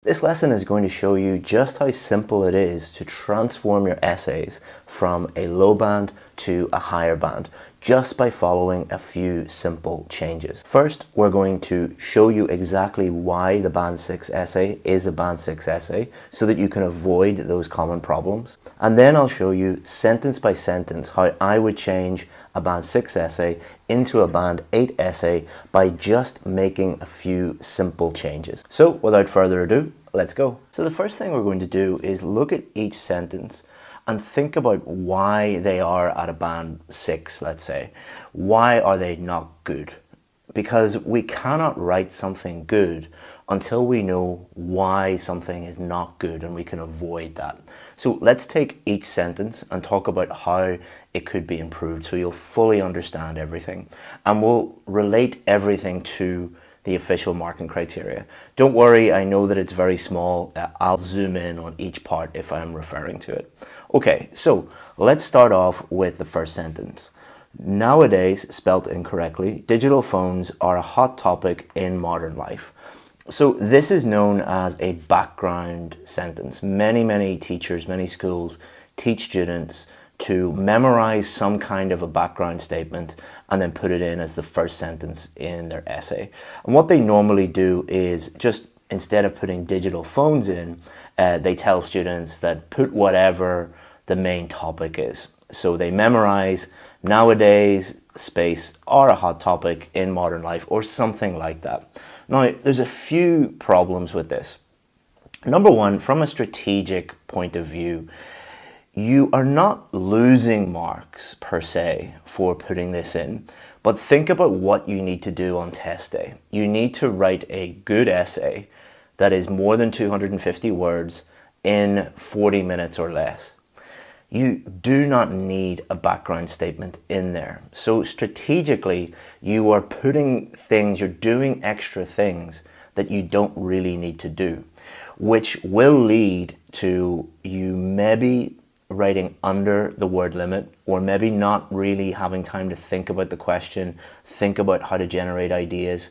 This lesson is going to show you just how simple it is to transform your essays from a low band to a higher band just by following a few simple changes. First, we're going to show you exactly why the Band 6 essay is a Band 6 essay so that you can avoid those common problems. And then I'll show you sentence by sentence how I would change a Band 6 essay into a Band 8 essay by just making a few simple changes. So without further ado, let's go. So the first thing we're going to do is look at each sentence and think about why they are at a Band 6, let's say. Why are they not good? Because we cannot write something good until we know why something is not good and we can avoid that. So let's take each sentence and talk about how it could be improved so you'll fully understand everything. And we'll relate everything to the official marking criteria. Don't worry, I know that it's very small. I'll zoom in on each part if I'm referring to it. Okay, so let's start off with the first sentence. Nowadays, spelt incorrectly, digital phones are a hot topic in modern life. So this is known as a background sentence. Many teachers, many schools teach students to memorize some kind of a background statement and then put it in as the first sentence in their essay. And what they normally do is just, instead of putting digital phones in, they tell students that put whatever the main topic is. So they memorize nowadays space are a hot topic in modern life or something like that. Now, there's a few problems with this. Number one, from a strategic point of view, you are not losing marks per se for putting this in, but think about what you need to do on test day. You need to write a good essay that is more than 250 words in 40 minutes or less. You do not need a background statement in there. So strategically, you are putting things, you're doing extra things that you don't really need to do, which will lead to you maybe writing under the word limit, or maybe not really having time to think about the question, think about how to generate ideas.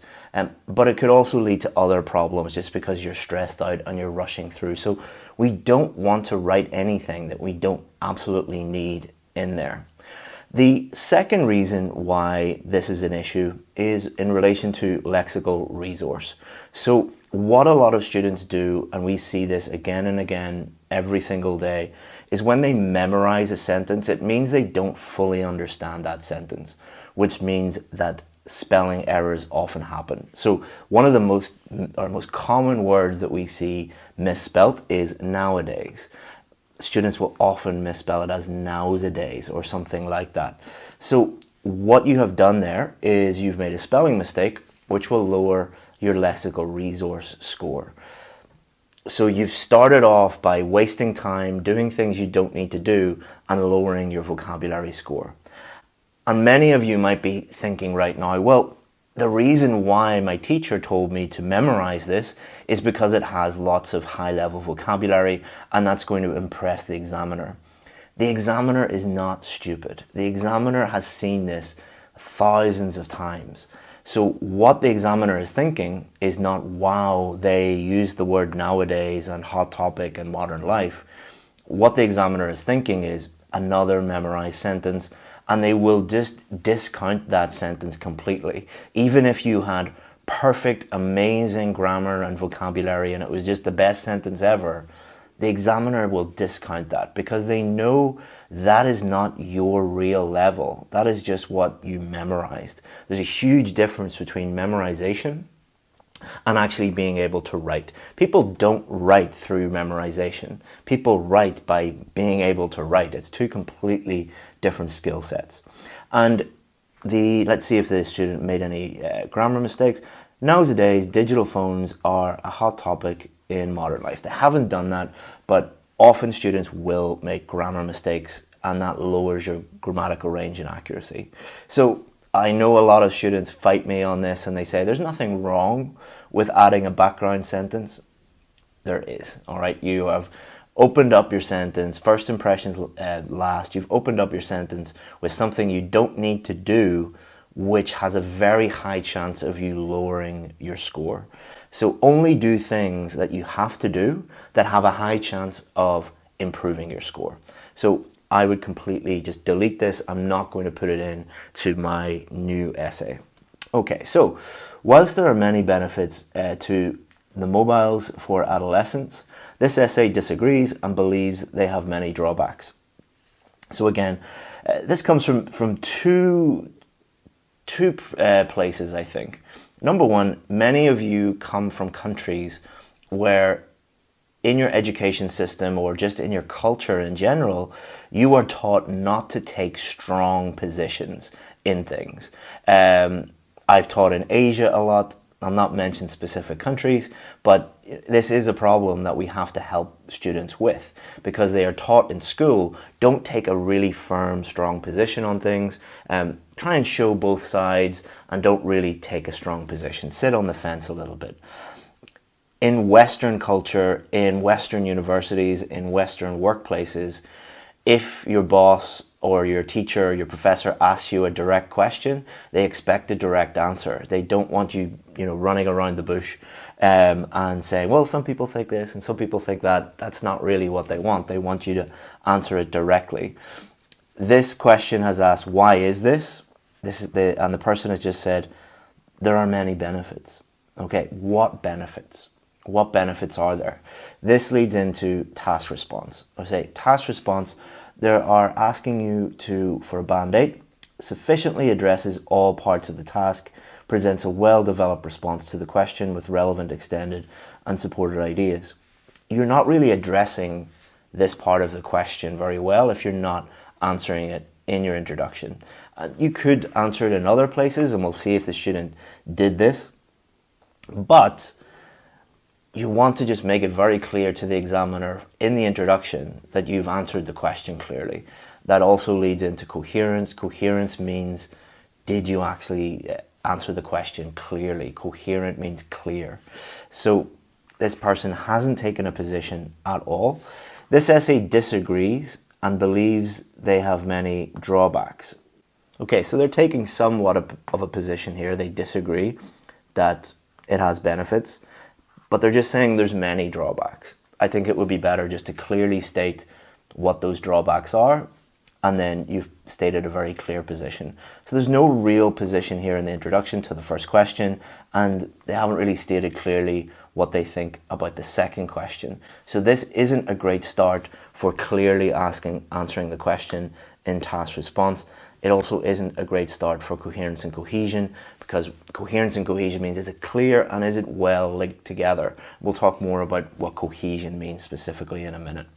But it could also lead to other problems just because you're stressed out and you're rushing through. So we don't want to write anything that we don't absolutely need in there. The second reason why this is an issue is in relation to lexical resource. So what a lot of students do, and we see this again and again every single day, is when they memorize a sentence, it means they don't fully understand that sentence, which means that spelling errors often happen. So one of the most common words that we see misspelt is nowadays. Students will often misspell it as nowadays or something like that. So what you have done there is you've made a spelling mistake, which will lower your lexical resource score. So you've started off by wasting time doing things you don't need to do and lowering your vocabulary score. And many of you might be thinking right now, well, the reason why my teacher told me to memorize this is because it has lots of high-level vocabulary and that's going to impress the examiner. The examiner is not stupid. The examiner has seen this thousands of times. So what the examiner is thinking is not, wow, they use the word nowadays and hot topic and modern life. What the examiner is thinking is another memorized sentence, and they will just discount that sentence completely. Even if you had perfect, amazing grammar and vocabulary and it was just the best sentence ever, the examiner will discount that because they know that is not your real level. That is just what you memorized. There's a huge difference between memorization and actually being able to write. People don't write through memorization. People write by being able to write. It's two completely different skill sets. And let's see if the student made any grammar mistakes. Nowadays, digital phones are a hot topic in modern life. They haven't done that, but often students will make grammar mistakes and that lowers your grammatical range and accuracy. So I know a lot of students fight me on this and they say there's nothing wrong with adding a background sentence. There is, all right? You have opened up your sentence, first impressions last, you've opened up your sentence with something you don't need to do, which has a very high chance of you lowering your score. So only do things that you have to do that have a high chance of improving your score. So I would completely just delete this. I'm not going to put it in to my new essay. Okay, so whilst there are many benefits to the mobiles for adolescents, this essay disagrees and believes they have many drawbacks. So again, this comes from two places, I think. Number one, many of you come from countries where in your education system or just in your culture in general, you are taught not to take strong positions in things. I've taught in Asia a lot. I'm not mentioning specific countries, but this is a problem that we have to help students with, because they are taught in school, don't take a really firm, strong position on things. Try and show both sides and don't really take a strong position. Sit on the fence a little bit. In Western culture, in Western universities, in Western workplaces, if your boss or your teacher or your professor asks you a direct question, they expect a direct answer. They don't want you, running around the bush and saying, well, some people think this and some people think that. That's not really what they want. They want you to answer it directly. This question has asked, why is this? And the person has just said, there are many benefits. Okay, what benefits? What benefits are there? This leads into task response. I say task response, they are asking you for a Band 8, sufficiently addresses all parts of the task, presents a well-developed response to the question with relevant, extended, and supported ideas. You're not really addressing this part of the question very well if you're not answering it in your introduction. You could answer it in other places, and we'll see if the student did this, but you want to just make it very clear to the examiner in the introduction that you've answered the question clearly. That also leads into coherence. Coherence means, did you actually answer the question clearly? Coherent means clear. So this person hasn't taken a position at all. This essay disagrees and believes they have many drawbacks. Okay, so they're taking somewhat of a position here. They disagree that it has benefits, but they're just saying there's many drawbacks. I think it would be better just to clearly state what those drawbacks are, and then you've stated a very clear position. So there's no real position here in the introduction to the first question, and they haven't really stated clearly what they think about the second question. So this isn't a great start for clearly answering the question in task response. It also isn't a great start for coherence and cohesion, because coherence and cohesion means, is it clear and is it well linked together? We'll talk more about what cohesion means specifically in a minute.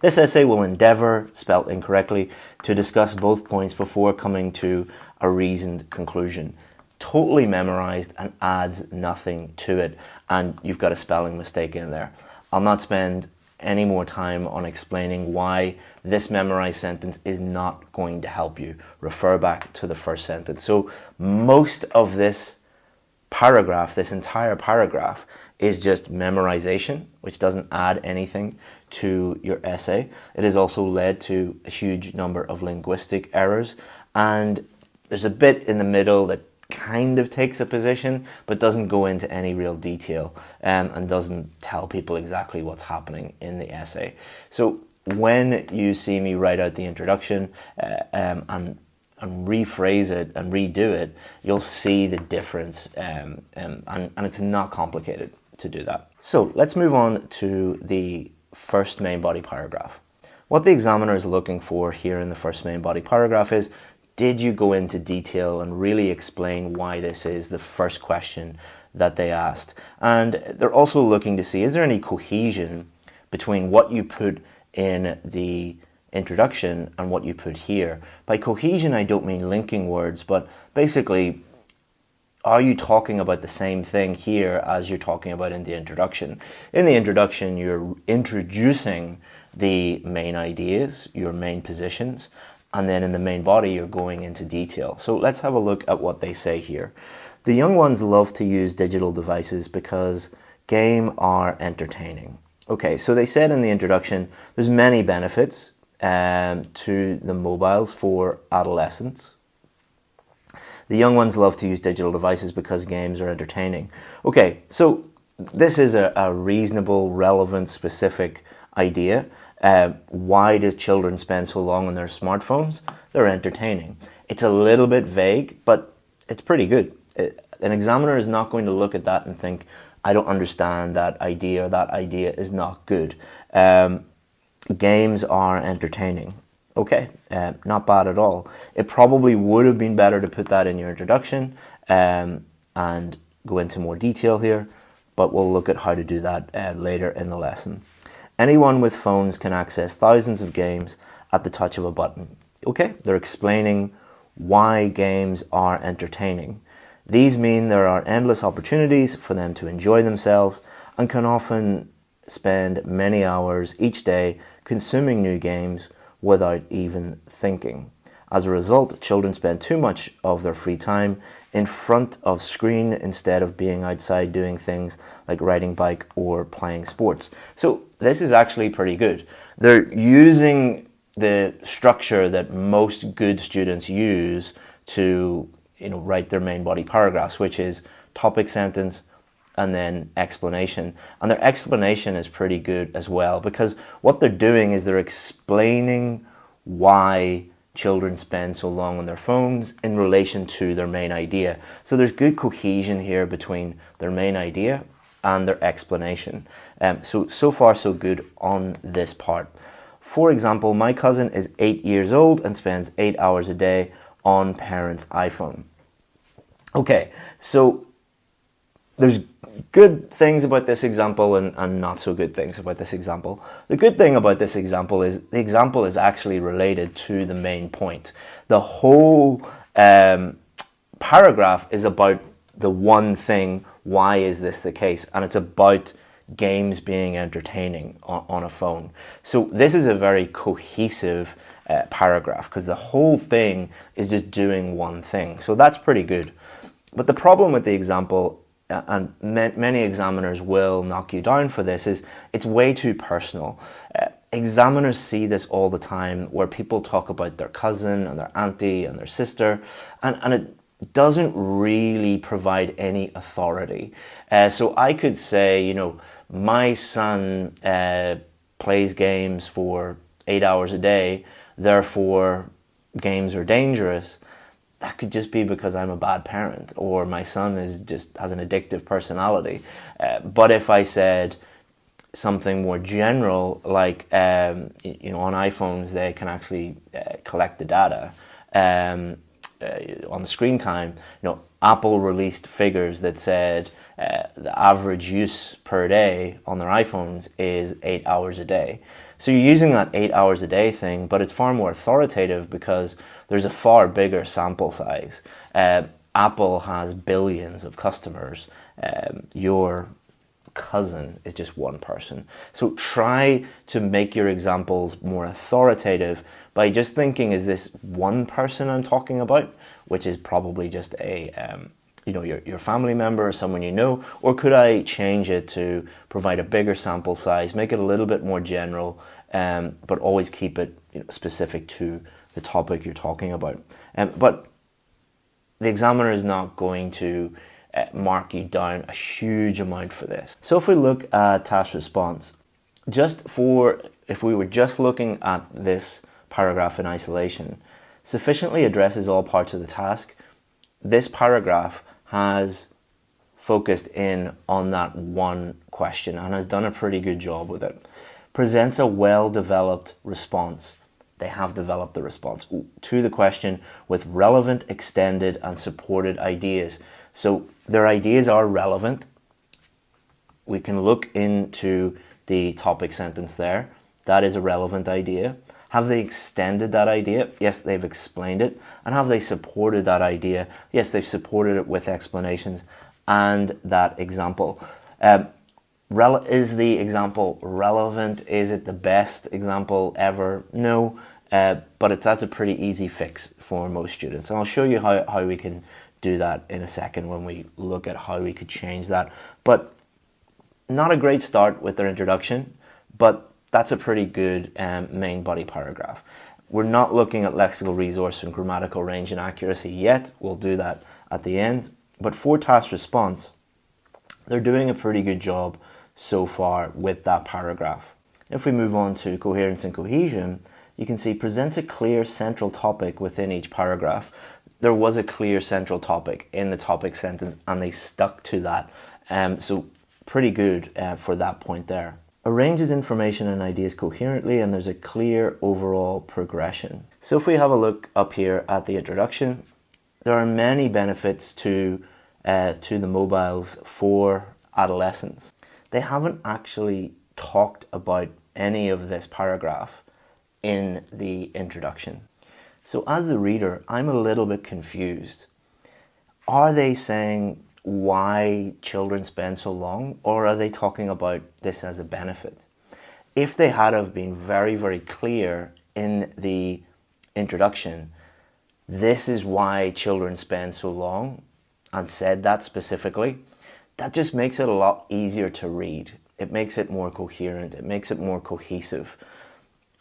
This essay will endeavour, spelt incorrectly, to discuss both points before coming to a reasoned conclusion. Totally memorised and adds nothing to it, and you've got a spelling mistake in there. I'll not spend any more time on explaining why this memorized sentence is not going to help you. Refer back to the first sentence. So most of this paragraph, this entire paragraph, is just memorization, which doesn't add anything to your essay. It has also led to a huge number of linguistic errors, and there's a bit in the middle that kind of takes a position but doesn't go into any real detail and doesn't tell people exactly what's happening in the essay. So when you see me write out the introduction and rephrase it and redo it, you'll see the difference, and it's not complicated to do that. So let's move on to the first main body paragraph. What the examiner is looking for here in the first main body paragraph is, did you go into detail and really explain why this is the first question that they asked? And they're also looking to see, is there any cohesion between what you put in the introduction and what you put here? By cohesion, I don't mean linking words, but basically, are you talking about the same thing here as you're talking about in the introduction? In the introduction, you're introducing the main ideas, your main positions, and then in the main body, you're going into detail. So let's have a look at what they say here. The young ones love to use digital devices because games are entertaining. Okay, so they said in the introduction, there's many benefits to the mobiles for adolescents. The young ones love to use digital devices because games are entertaining. Okay, so this is a reasonable, relevant, specific idea. Why do children spend so long on their smartphones? They're entertaining. It's a little bit vague, but it's pretty good. An examiner is not going to look at that and think, I don't understand that idea, or that idea is not good. Games are entertaining. Okay, not bad at all. It probably would have been better to put that in your introduction and go into more detail here, but we'll look at how to do that later in the lesson. Anyone with phones can access thousands of games at the touch of a button. Okay, they're explaining why games are entertaining. These mean there are endless opportunities for them to enjoy themselves and can often spend many hours each day consuming new games without even thinking. As a result, children spend too much of their free time in front of screen instead of being outside doing things like riding bike or playing sports. So this is actually pretty good. They're using the structure that most good students use to write their main body paragraphs, which is topic sentence and then explanation. And their explanation is pretty good as well, because what they're doing is they're explaining why children spend so long on their phones in relation to their main idea. So there's good cohesion here between their main idea and their explanation. So far so good on this part. For example, my cousin is 8 years old and spends 8 hours a day on parents' iPhone. Okay, so there's good things about this example and not so good things about this example. The good thing about this example is the example is actually related to the main point. The whole paragraph is about the one thing, why is this the case? And it's about games being entertaining on a phone. So this is a very cohesive paragraph because the whole thing is just doing one thing. So that's pretty good. But the problem with the example, and many examiners will knock you down for this, is it's way too personal. Examiners see this all the time where people talk about their cousin and their auntie and their sister, and it doesn't really provide any authority. So I could say, my son plays games for 8 hours a day, therefore games are dangerous. That could just be because I'm a bad parent, or my son has an addictive personality. But if I said something more general, like on iPhones they can actually collect the data on the screen time. Apple released figures that said the average use per day on their iPhones is 8 hours a day. So you're using that 8 hours a day thing, but it's far more authoritative because there's a far bigger sample size. Apple has billions of customers. Your cousin is just one person. So try to make your examples more authoritative by just thinking, is this one person I'm talking about, which is probably just your family member or someone you know, or could I change it to provide a bigger sample size, make it a little bit more general, but always keep it specific to the topic you're talking about. But the examiner is not going to mark you down a huge amount for this. So if we look at task response, if we were just looking at this paragraph in isolation, sufficiently addresses all parts of the task. This paragraph has focused in on that one question and has done a pretty good job with it. Presents a well-developed response. They have developed the response to the question with relevant, extended, and supported ideas. So their ideas are relevant. We can look into the topic sentence there. That is a relevant idea. Have they extended that idea? Yes, they've explained it. And have they supported that idea? Yes, they've supported it with explanations and that example. Is the example relevant? Is it the best example ever? No, but that's a pretty easy fix for most students. And I'll show you how we can do that in a second when we look at how we could change that. But not a great start with their introduction, but that's a pretty good main body paragraph. We're not looking at lexical resource and grammatical range and accuracy yet. We'll do that at the end. But for task response, they're doing a pretty good job so far with that paragraph. If we move on to coherence and cohesion, you can see presents a clear central topic within each paragraph. There was a clear central topic in the topic sentence and they stuck to that. So pretty good for that point there. Arranges information and ideas coherently, and there's a clear overall progression. So if we have a look up here at the introduction, there are many benefits to the mobiles for adolescents. They haven't actually talked about any of this paragraph in the introduction. So as the reader, I'm a little bit confused. Are they saying why children spend so long, or are they talking about this as a benefit? If they had have been very, very clear in the introduction, this is why children spend so long, and said that specifically, that just makes it a lot easier to read. It makes it more coherent, it makes it more cohesive.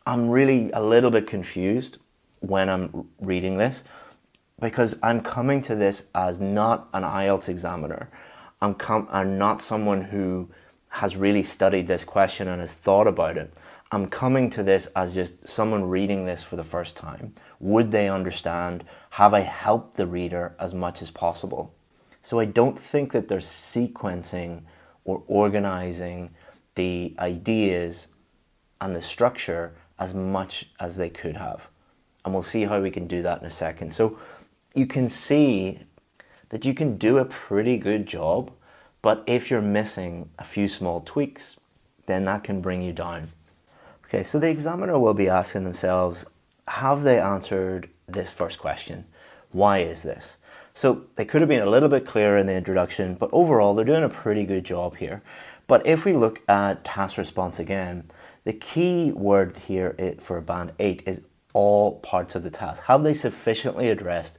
I'm really a little bit confused when I'm reading this, because I'm coming to this as not an IELTS examiner. I'm not someone who has really studied this question and has thought about it. I'm coming to this as just someone reading this for the first time. Would they understand? Have I helped the reader as much as possible? So I don't think that they're sequencing or organizing the ideas and the structure as much as they could have. And we'll see how we can do that in a second. So you can see that you can do a pretty good job, but if you're missing a few small tweaks, then that can bring you down. Okay, so the examiner will be asking themselves, have they answered this first question? Why is this? So they could have been a little bit clearer in the introduction, but overall they're doing a pretty good job here. But if we look at task response again, the key word here for band 8 is all parts of the task. Have they sufficiently addressed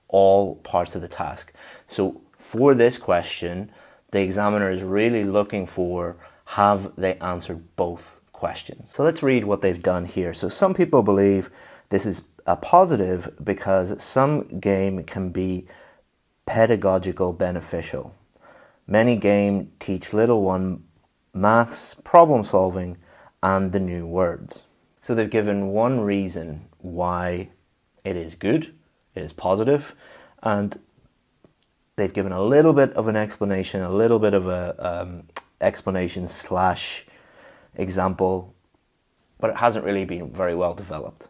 all parts of the task? So for this question, the examiner is really looking for, have they answered both questions? So let's read what they've done here. So some people believe this is a positive because some game can be pedagogical beneficial. Many games teach little one maths, problem solving, and the new words. So they've given one reason why it is good, it is positive, and they've given a little bit of an explanation, a little bit of a explanation slash example, but it hasn't really been very well developed.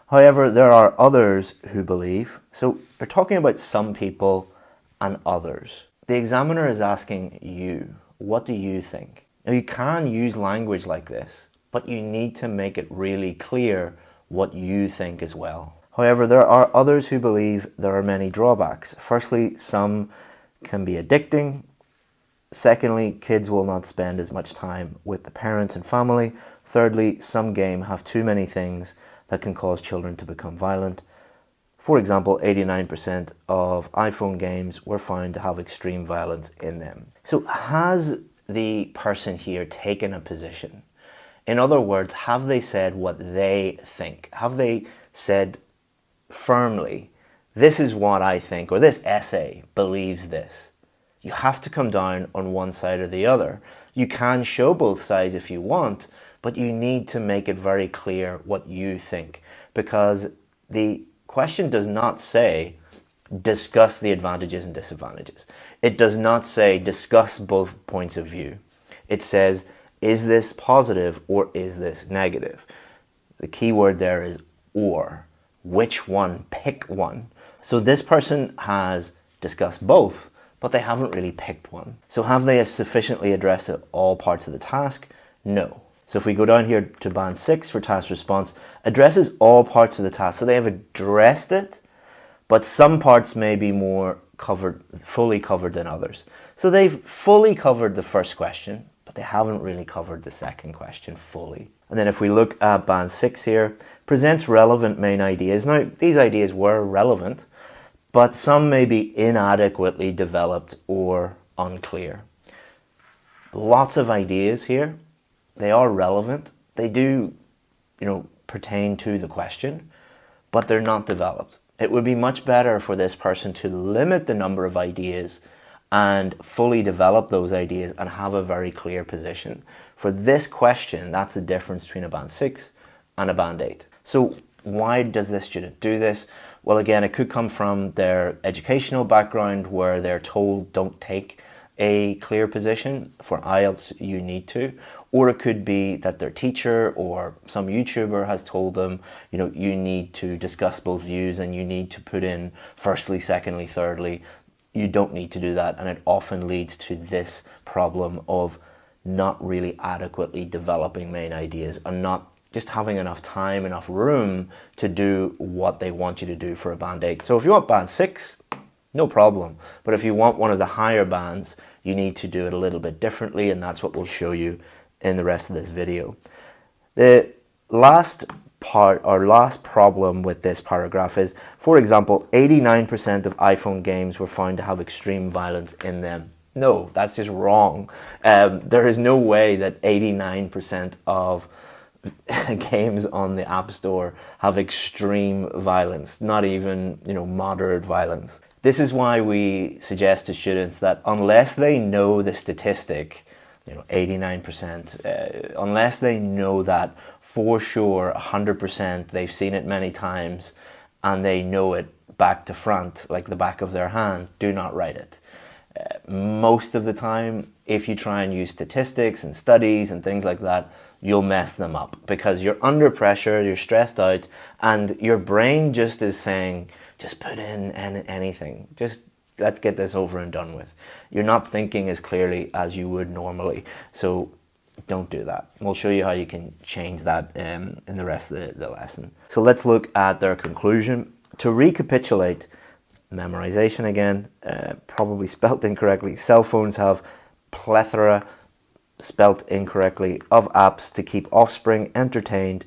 However, there are others who believe, so they're talking about some people and others. The examiner is asking you, what do you think? Now you can use language like this, but you need to make it really clear what you think as well. However, there are others who believe there are many drawbacks. Firstly, some can be addicting. Secondly, kids will not spend as much time with the parents and family. Thirdly, some games have too many things that can cause children to become violent. For example, 89% of iPhone games were found to have extreme violence in them. So has the person here taken a position? In other words, have they said what they think? Have they said firmly, this is what I think, or this essay believes this? You have to come down on one side or the other. You can show both sides if you want, but you need to make it very clear what you think, because the question does not say discuss the advantages and disadvantages. It does not say discuss both points of view. It says, is this positive or is this negative? The key word there is or. Which one? Pick one. So this person has discussed both, but they haven't really picked one. So have they sufficiently addressed all parts of the task? No. So if we go down here to band 6 for task response, addresses all parts of the task. So they have addressed it, but some parts may be more covered, fully covered than others. So they've fully covered the first question, but they haven't really covered the second question fully. And then if we look at band 6 here, presents relevant main ideas. Now, these ideas were relevant, but some may be inadequately developed or unclear. Lots of ideas here. They are relevant. They do, pertain to the question, but they're not developed. It would be much better for this person to limit the number of ideas and fully develop those ideas and have a very clear position. For this question, that's the difference between a band 6 and a band 8. So why does this student do this? Well, again, it could come from their educational background where they're told don't take a clear position. For IELTS, you need to. Or it could be that their teacher or some YouTuber has told them, you need to discuss both views and you need to put in firstly, secondly, thirdly. You don't need to do that, and it often leads to this problem of not really adequately developing main ideas and not just having enough time, enough room to do what they want you to do for a band 8. So if you want band 6, no problem. But if you want one of the higher bands, you need to do it a little bit differently, and that's what we'll show you in the rest of this video. The last part or last problem with this paragraph is, for example, 89% of iPhone games were found to have extreme violence in them. No, that's just wrong. There is no way that 89% of games on the App Store have extreme violence, not even, moderate violence. This is why we suggest to students that unless they know the statistic, 89%, unless they know that for sure, 100%, they've seen it many times and they know it back to front, like the back of their hand, do not write it. Most of the time, if you try and use statistics and studies and things like that, you'll mess them up because you're under pressure, you're stressed out, and your brain just is saying, just put in anything. Just let's get this over and done with. You're not thinking as clearly as you would normally. So don't do that. We'll show you how you can change that in the rest of the lesson. So let's look at their conclusion. To recapitulate, memorization again, probably spelt incorrectly. Cell phones have plethora, spelt incorrectly, of apps to keep offspring entertained,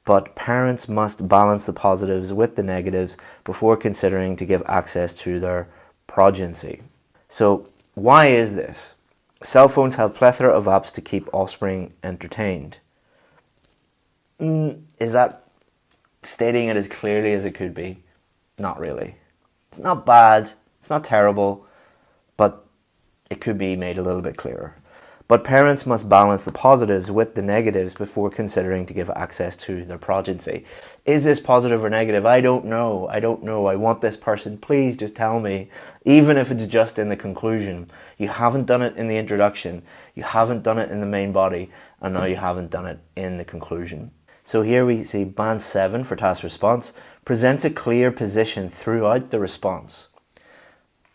but parents must balance the positives with the negatives before considering to give access to their progeny. So why is this? Cell phones have plethora of apps to keep offspring entertained. Is that stating it as clearly as it could be? Not really. It's not bad, it's not terrible, but it could be made a little bit clearer. But parents must balance the positives with the negatives before considering to give access to their progeny. Is this positive or negative? I don't know. I want this person. Please just tell me. Even if it's just in the conclusion. You haven't done it in the introduction. You haven't done it in the main body. And now you haven't done it in the conclusion. So here we see band 7 for task response presents a clear position throughout the response.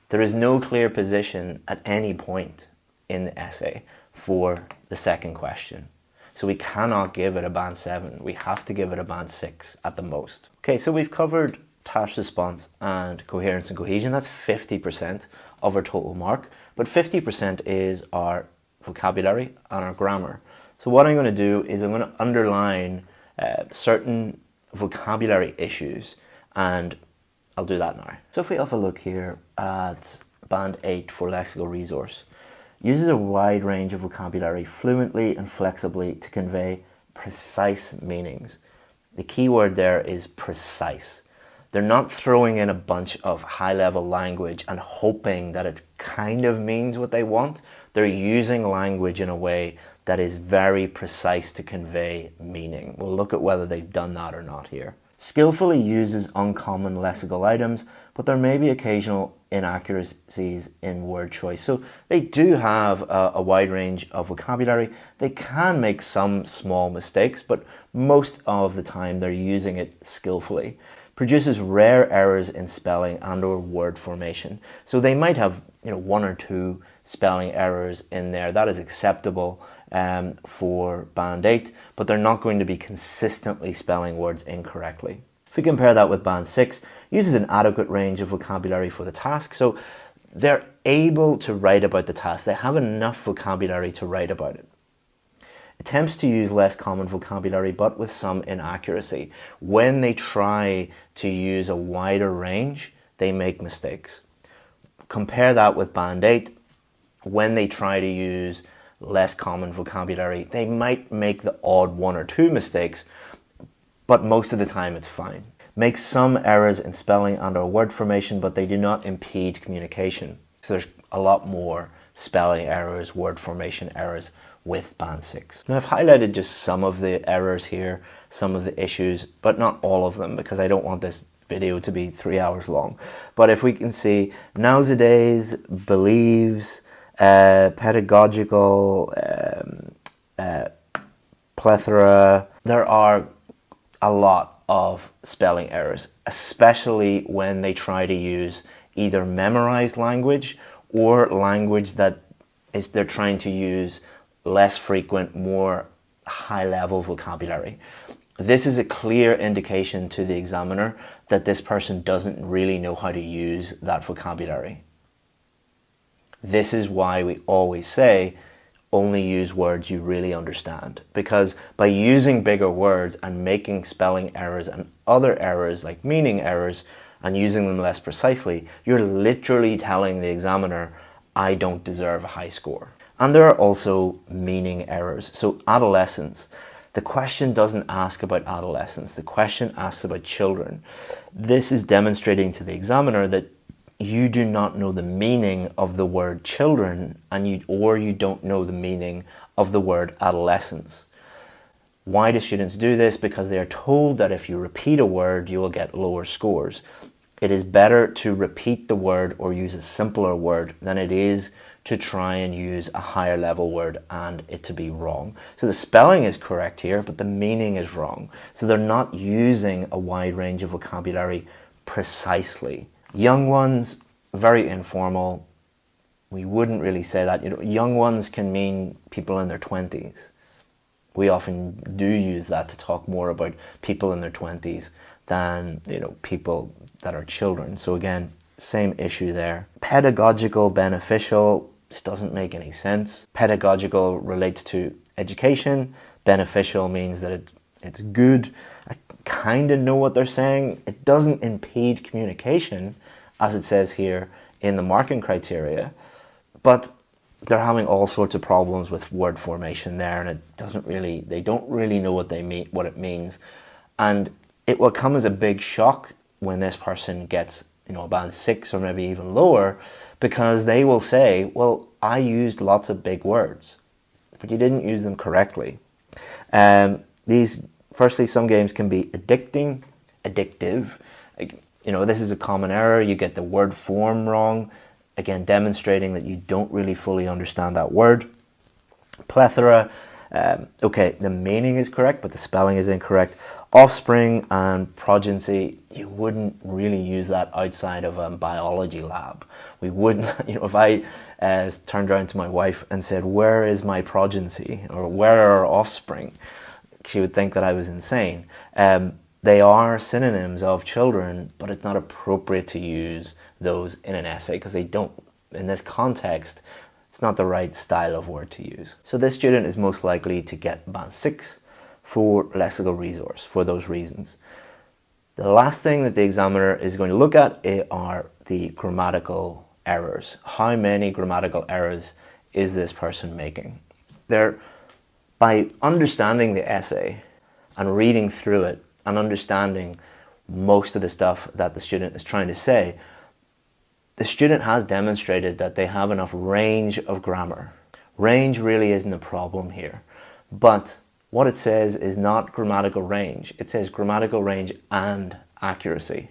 There is no clear position at any point in the essay for the second question. So we cannot give it a band 7. We have to give it a band 6 at the most. Okay, so we've covered task response and coherence and cohesion. That's 50% of our total mark, but 50% is our vocabulary and our grammar. So what I'm going to do is I'm going to underline certain vocabulary issues, and I'll do that now. So if we have a look here at band 8 for lexical resource, uses a wide range of vocabulary fluently and flexibly to convey precise meanings. The key word there is precise. They're not throwing in a bunch of high-level language and hoping that it kind of means what they want. They're using language in a way that is very precise to convey meaning. We'll look at whether they've done that or not here. Skillfully uses uncommon lexical items, but there may be occasional inaccuracies in word choice. So they do have a wide range of vocabulary. They can make some small mistakes, but most of the time they're using it skillfully. Produces rare errors in spelling and or word formation. So they might have 1 or 2 spelling errors in there. That is acceptable for band 8, but they're not going to be consistently spelling words incorrectly. If we compare that with band 6, uses an adequate range of vocabulary for the task. So they're able to write about the task. They have enough vocabulary to write about it. Attempts to use less common vocabulary, but with some inaccuracy. When they try to use a wider range, they make mistakes. Compare that with band 8. When they try to use less common vocabulary, they might make the odd 1 or 2 mistakes, but most of the time it's fine. Makes some errors in spelling and or word formation, but they do not impede communication. So there's a lot more spelling errors, word formation errors with Band 6. Now I've highlighted just some of the errors here, some of the issues, but not all of them, because I don't want this video to be 3 hours long. But if we can see, nowadays, believes, pedagogical, plethora, there are a lot of spelling errors, especially when they try to use either memorized language or language that they're trying to use less frequent, more high-level vocabulary. This is a clear indication to the examiner that this person doesn't really know how to use that vocabulary. This is why we always say, only use words you really understand. Because by using bigger words and making spelling errors and other errors like meaning errors and using them less precisely, you're literally telling the examiner, I don't deserve a high score. And there are also meaning errors. So adolescence. The question doesn't ask about adolescents. The question asks about children. This is demonstrating to the examiner that you do not know the meaning of the word children, and you don't know the meaning of the word adolescence. Why do students do this? Because they are told that if you repeat a word, you will get lower scores. It is better to repeat the word or use a simpler word than it is to try and use a higher level word and it to be wrong. So the spelling is correct here, but the meaning is wrong. So they're not using a wide range of vocabulary precisely. Young ones, very informal. We wouldn't really say that. Young ones can mean people in their 20s. We often do use that to talk more about people in their 20s than people that are children. So again, same issue there. Pedagogical, beneficial, this doesn't make any sense. Pedagogical relates to education. Beneficial means that it's good. I kind of know what they're saying. It doesn't impede communication, as it says here in the marking criteria, but they're having all sorts of problems with word formation there, and they don't really know what it means. And it will come as a big shock when this person gets a band 6 or maybe even lower, because they will say, well, I used lots of big words, but you didn't use them correctly. Firstly, some games can be addictive. This is a common error. You get the word form wrong, again, demonstrating that you don't really fully understand that word. Plethora, okay, the meaning is correct, but the spelling is incorrect. Offspring and progeny, you wouldn't really use that outside of a biology lab. We wouldn't, if I turned around to my wife and said, where is my progeny, or where are our offspring? She would think that I was insane. They are synonyms of children, but it's not appropriate to use those in an essay because they don't, in this context, it's not the right style of word to use. So this student is most likely to get band 6 for lexical resource for those reasons. The last thing that the examiner is going to look at are the grammatical errors. How many grammatical errors is this person making? By understanding the essay and reading through it and understanding most of the stuff that the student is trying to say, the student has demonstrated that they have enough range of grammar. Range really isn't a problem here, but what it says is not grammatical range. It says grammatical range and accuracy.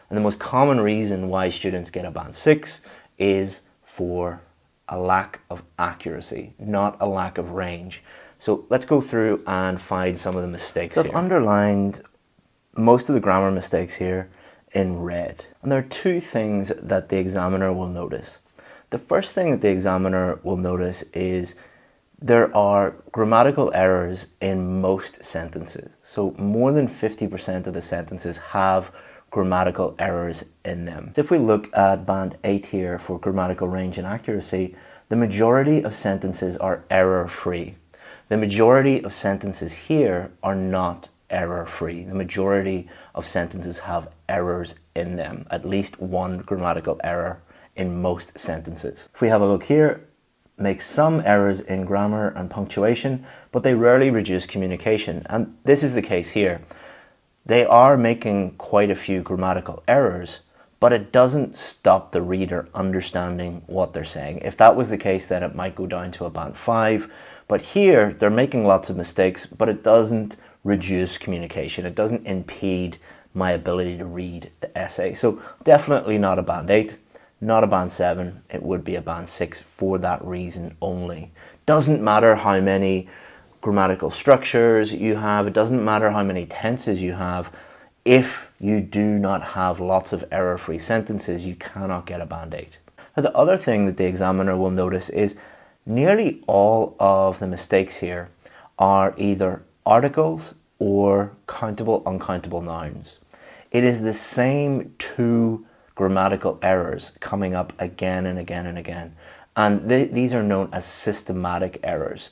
And the most common reason why students get a band 6 is for a lack of accuracy, not a lack of range. So let's go through and find some of the mistakes here. I've underlined most of the grammar mistakes here in red. And there are two things that the examiner will notice. The first thing that the examiner will notice is there are grammatical errors in most sentences. So more than 50% of the sentences have grammatical errors in them. So if we look at band 8 here for grammatical range and accuracy, the majority of sentences are error-free. The majority of sentences here are not error-free. The majority of sentences have errors in them, at least one grammatical error in most sentences. If we have a look here, make some errors in grammar and punctuation, but they rarely reduce communication. And this is the case here. They are making quite a few grammatical errors, but it doesn't stop the reader understanding what they're saying. If that was the case, then it might go down to a band 5. But here, they're making lots of mistakes, but it doesn't reduce communication. It doesn't impede my ability to read the essay. So definitely not a band 8, not a band 7. It would be a band 6 for that reason only. Doesn't matter how many grammatical structures you have. It doesn't matter how many tenses you have. If you do not have lots of error-free sentences, you cannot get a band 8. Now, the other thing that the examiner will notice is nearly all of the mistakes here are either articles or countable, uncountable nouns. It is the same 2 grammatical errors coming up again and again and again. And these are known as systematic errors.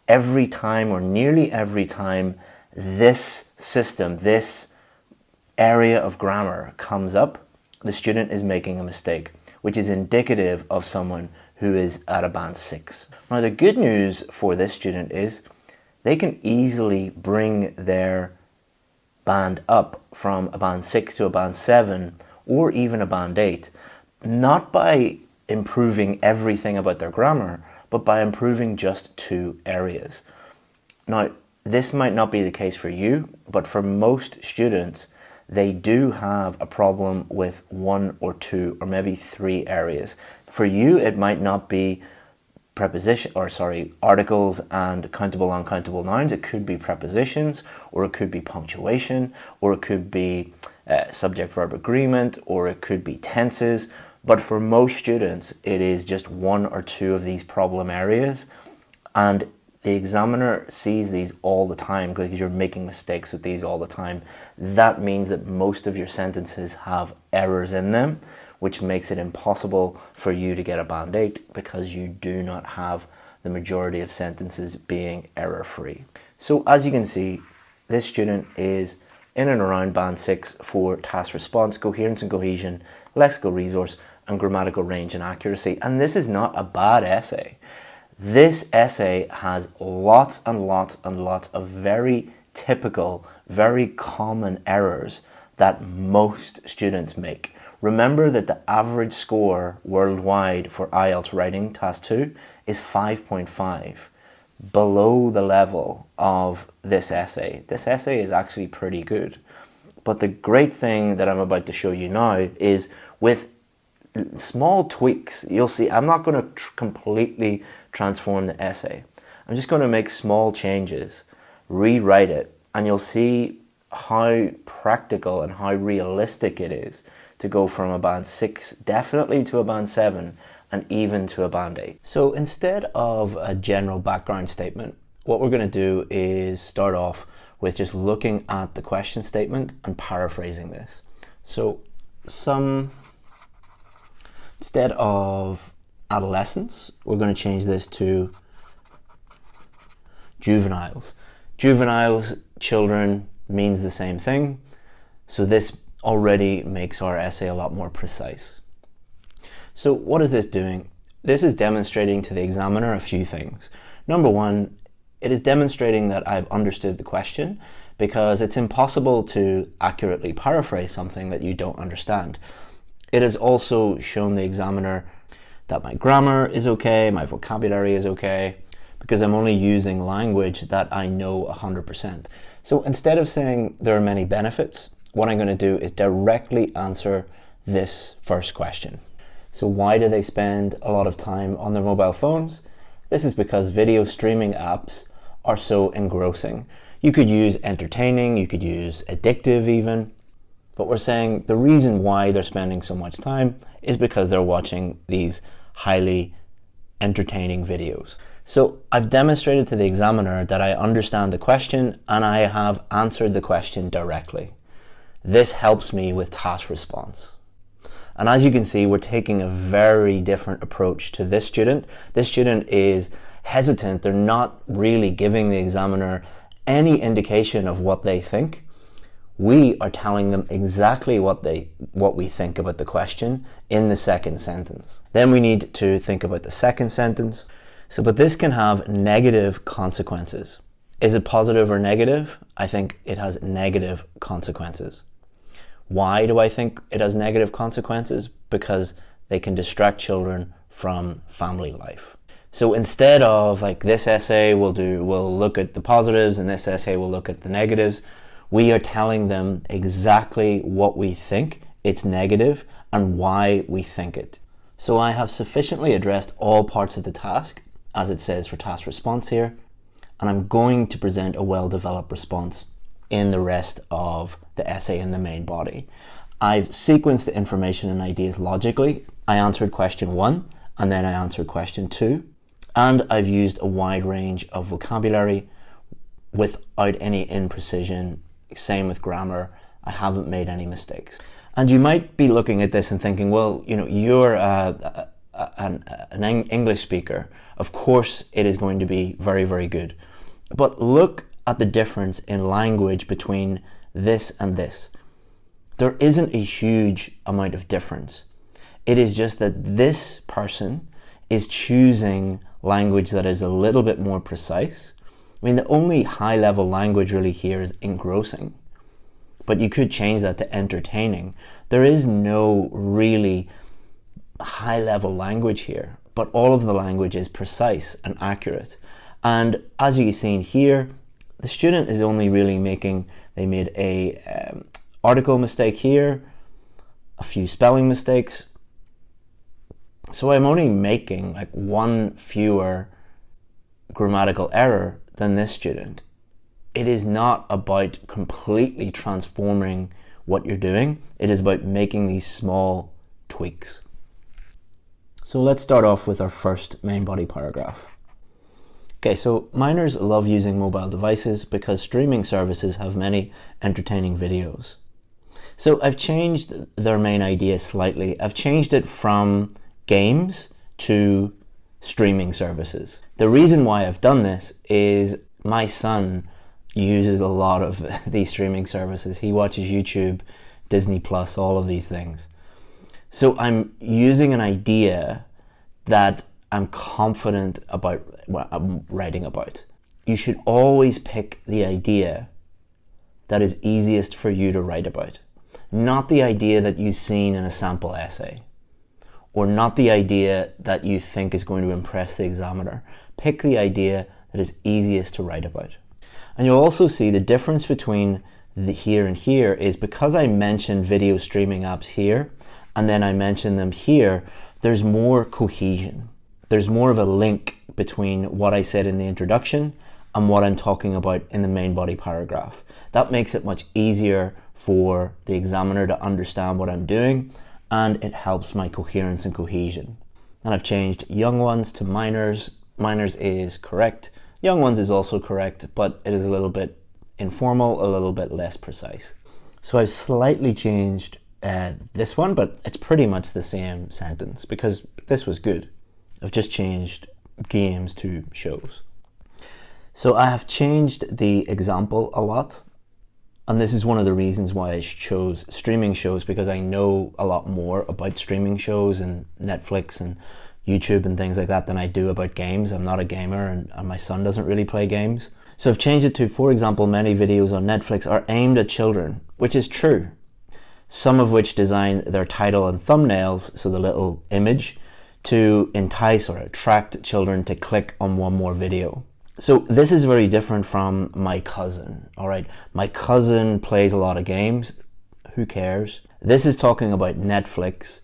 Every time, or nearly every time, this system, this area of grammar comes up, the student is making a mistake, which is indicative of someone who is at a band 6. Now, the good news for this student is they can easily bring their band up from a band 6 to a band 7 or even a band 8, not by improving everything about their grammar, but by improving just 2 areas. Now, this might not be the case for you, but for most students, they do have a problem with 1 or 2 or maybe 3 areas. For you, it might not be articles and countable, uncountable nouns. It could be prepositions, or it could be punctuation, or it could be subject-verb agreement, or it could be tenses. But for most students, it is just 1 or 2 of these problem areas. And the examiner sees these all the time because you're making mistakes with these all the time. That means that most of your sentences have errors in them, which makes it impossible for you to get a band 8 because you do not have the majority of sentences being error-free. So as you can see, this student is in and around band 6 for task response, coherence and cohesion, lexical resource, and grammatical range and accuracy. And this is not a bad essay. This essay has lots and lots and lots of very typical, very common errors that most students make. Remember that the average score worldwide for IELTS Writing Task 2 is 5.5, below the level of this essay. This essay is actually pretty good. But the great thing that I'm about to show you now is with small tweaks, you'll see I'm not going to completely transform the essay. I'm just going to make small changes, rewrite it, and you'll see how practical and how realistic it is to go from a band 6 definitely to a band 7 and even to a band 8. So instead of a general background statement, what we're going to do is start off with just looking at the question statement and paraphrasing this. So instead of adolescents, we're going to change this to juveniles. Juveniles, children, means the same thing. So this already makes our essay a lot more precise. So what is this doing? This is demonstrating to the examiner a few things. Number one, it is demonstrating that I've understood the question, because it's impossible to accurately paraphrase something that you don't understand. It has also shown the examiner that my grammar is okay, my vocabulary is okay, because I'm only using language that I know 100%. So instead of saying there are many benefits, what I'm going to do is directly answer this first question. So why do they spend a lot of time on their mobile phones? This is because video streaming apps are so engrossing. You could use entertaining, you could use addictive even, but we're saying the reason why they're spending so much time is because they're watching these highly entertaining videos. So I've demonstrated to the examiner that I understand the question and I have answered the question directly. This helps me with task response. And as you can see, we're taking a very different approach to this student. This student is hesitant. They're not really giving the examiner any indication of what they think. We are telling them exactly what we think about the question in the second sentence. Then we need to think about the second sentence. But this can have negative consequences. Is it positive or negative? I think it has negative consequences. Why do I think it has negative consequences? Because they can distract children from family life. So instead of like this essay we'll look at the positives and this essay will look at the negatives, we are telling them exactly what we think it's negative and why we think it. So I have sufficiently addressed all parts of the task, as it says for task response here, and I'm going to present a well-developed response in the rest of the essay in the main body. I've sequenced the information and ideas logically. I answered question 1 and then I answered question 2, and I've used a wide range of vocabulary without any imprecision. Same with grammar. I haven't made any mistakes. And you might be looking at this and thinking, well, you know, you're an English speaker. Of course it is going to be very, very good. But look at the difference in language between this and this. There isn't a huge amount of difference. It is just that this person is choosing language that is a little bit more precise. I mean, the only high-level language really here is engrossing, but you could change that to entertaining. There is no really high-level language here, but all of the language is precise and accurate. And as you've seen here, the student is only really they made a article mistake here, a few spelling mistakes. So I'm only making like one fewer grammatical error than this student. It is not about completely transforming what you're doing. It is about making these small tweaks. So let's start off with our first main body paragraph. Okay, so minors love using mobile devices because streaming services have many entertaining videos. So I've changed their main idea slightly. I've changed it from games to streaming services. The reason why I've done this is my son uses a lot of these streaming services. He watches YouTube, Disney Plus, all of these things. So I'm using an idea that I'm confident about what I'm writing about. You should always pick the idea that is easiest for you to write about, not the idea that you've seen in a sample essay, or not the idea that you think is going to impress the examiner. Pick the idea that is easiest to write about. And you'll also see the difference between the here and here is because I mentioned video streaming apps here, and then I mentioned them here, there's more cohesion. There's more of a link between what I said in the introduction and what I'm talking about in the main body paragraph. That makes it much easier for the examiner to understand what I'm doing, and it helps my coherence and cohesion. And I've changed young ones to minors. Minors is correct. Young ones is also correct, but it is a little bit informal, a little bit less precise. So I've slightly changed this one, but it's pretty much the same sentence because this was good. I've just changed games to shows. So I have changed the example a lot. And this is one of the reasons why I chose streaming shows, because I know a lot more about streaming shows and Netflix and YouTube and things like that than I do about games. I'm not a gamer and my son doesn't really play games. So I've changed it to, for example, many videos on Netflix are aimed at children, which is true. Some of which design their title and thumbnails, so the little image, to entice or attract children to click on one more video. So this is very different from my cousin, all right? My cousin plays a lot of games. Who cares? This is talking about Netflix,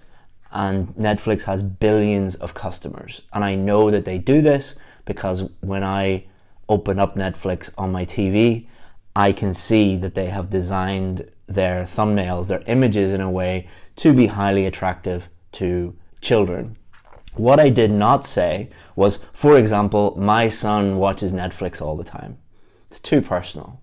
and Netflix has billions of customers. And I know that they do this because when I open up Netflix on my TV, I can see that they have designed their thumbnails, their images in a way to be highly attractive to children. What I did not say was, for example, my son watches Netflix all the time. It's too personal.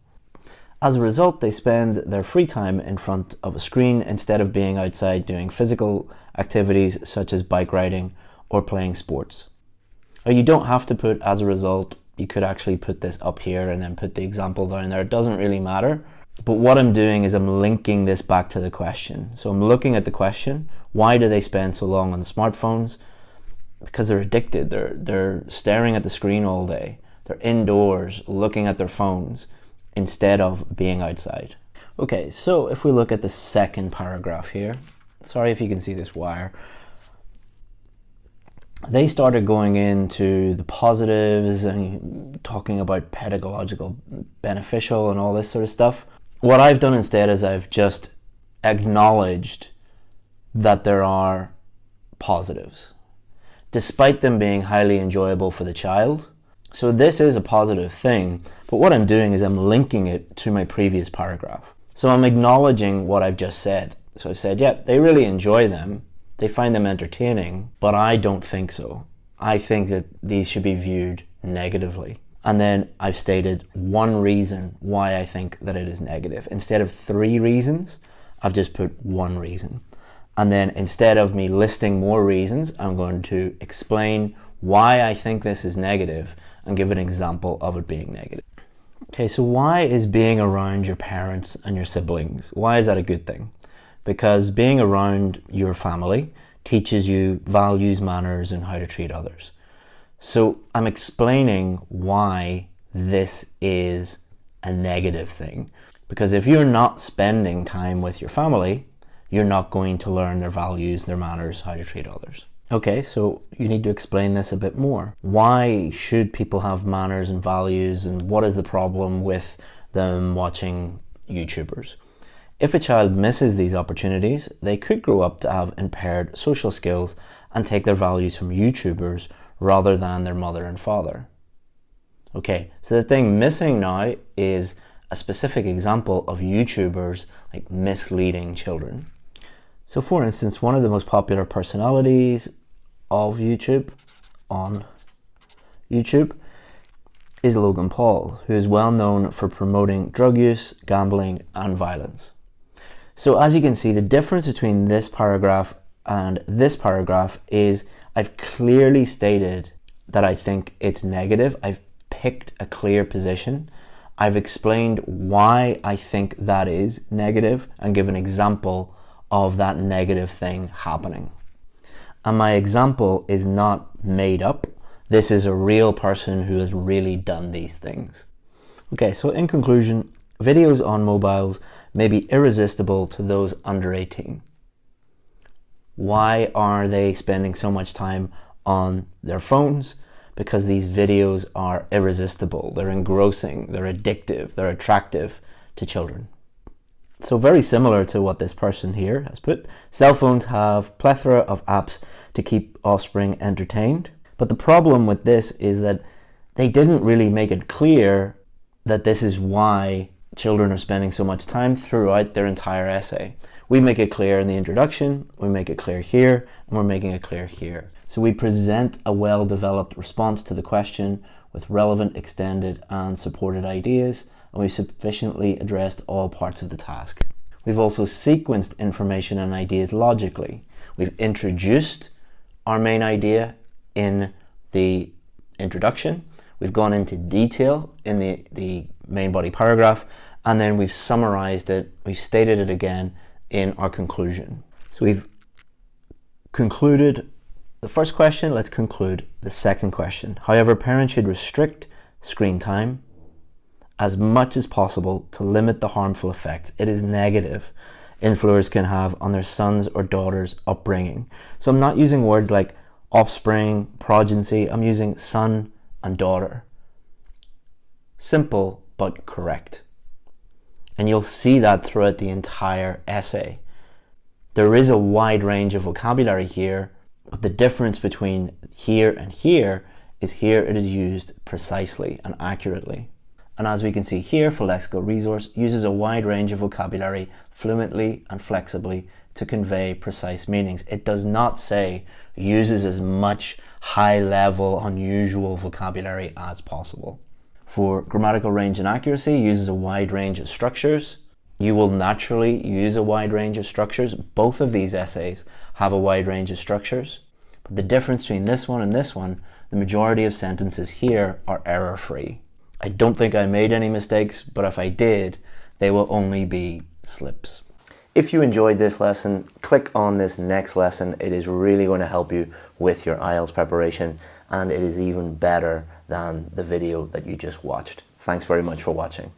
As a result, they spend their free time in front of a screen instead of being outside doing physical activities such as bike riding or playing sports. Or you don't have to put as a result. You could actually put this up here and then put the example down there. It doesn't really matter. But what I'm doing is I'm linking this back to the question. So I'm looking at the question, why do they spend so long on smartphones? Because they're addicted. They're staring at the screen all day. They're indoors looking at their phones instead of being outside. Okay, so if we look at the second paragraph here, sorry if you can see this wire, they started going into the positives and talking about pedagogical beneficial and all this sort of stuff. What I've done instead is I've just acknowledged that there are positives, despite them being highly enjoyable for the child. So this is a positive thing, but what I'm doing is I'm linking it to my previous paragraph. So I'm acknowledging what I've just said. So I said, yeah, they really enjoy them. They find them entertaining, but I don't think so. I think that these should be viewed negatively. And then I've stated one reason why I think that it is negative. Instead of 3 reasons, I've just put 1 reason. And then instead of me listing more reasons, I'm going to explain why I think this is negative and give an example of it being negative. Okay, so why is being around your parents and your siblings, why is that a good thing? Because being around your family teaches you values, manners, and how to treat others. So I'm explaining why this is a negative thing. Because if you're not spending time with your family, you're not going to learn their values, their manners, how to treat others. Okay, so you need to explain this a bit more. Why should people have manners and values, and what is the problem with them watching YouTubers? If a child misses these opportunities, they could grow up to have impaired social skills and take their values from YouTubers rather than their mother and father. Okay, so the thing missing now is a specific example of YouTubers like misleading children. So for instance, one of the most popular personalities of YouTube, on YouTube, is Logan Paul, who is well known for promoting drug use, gambling, and violence. So as you can see, the difference between this paragraph and this paragraph is I've clearly stated that I think it's negative. I've picked a clear position. I've explained why I think that is negative and give an example of that negative thing happening. And my example is not made up. This is a real person who has really done these things. Okay, so in conclusion, videos on mobiles may be irresistible to those under 18. Why are they spending so much time on their phones? Because these videos are irresistible, they're engrossing, they're addictive, they're attractive to children. So very similar to what this person here has put, cell phones have plethora of apps to keep offspring entertained. But the problem with this is that they didn't really make it clear that this is why children are spending so much time throughout their entire essay. We make it clear in the introduction, we make it clear here, and we're making it clear here. So we present a well-developed response to the question with relevant, extended, and supported ideas, and we've sufficiently addressed all parts of the task. We've also sequenced information and ideas logically. We've introduced our main idea in the introduction, we've gone into detail in the main body paragraph, and then we've summarized it, we've stated it again in our conclusion. So we've concluded the first question, let's conclude the second question. However, parents should restrict screen time as much as possible to limit the harmful effects it is negative influencers can have on their sons or daughters' upbringing. So I'm not using words like offspring, progeny, I'm using son and daughter. Simple but correct. And you'll see that throughout the entire essay. There is a wide range of vocabulary here, but the difference between here and here is here it is used precisely and accurately. And as we can see here, for lexical resource uses a wide range of vocabulary fluently and flexibly to convey precise meanings. It does not say uses as much high-level, unusual vocabulary as possible. For grammatical range and accuracy, uses a wide range of structures. You will naturally use a wide range of structures. Both of these essays have a wide range of structures. But the difference between this one and this one, the majority of sentences here are error-free. I don't think I made any mistakes, but if I did, they will only be slips. If you enjoyed this lesson, click on this next lesson. It is really going to help you with your IELTS preparation, and it is even better than the video that you just watched. Thanks very much for watching.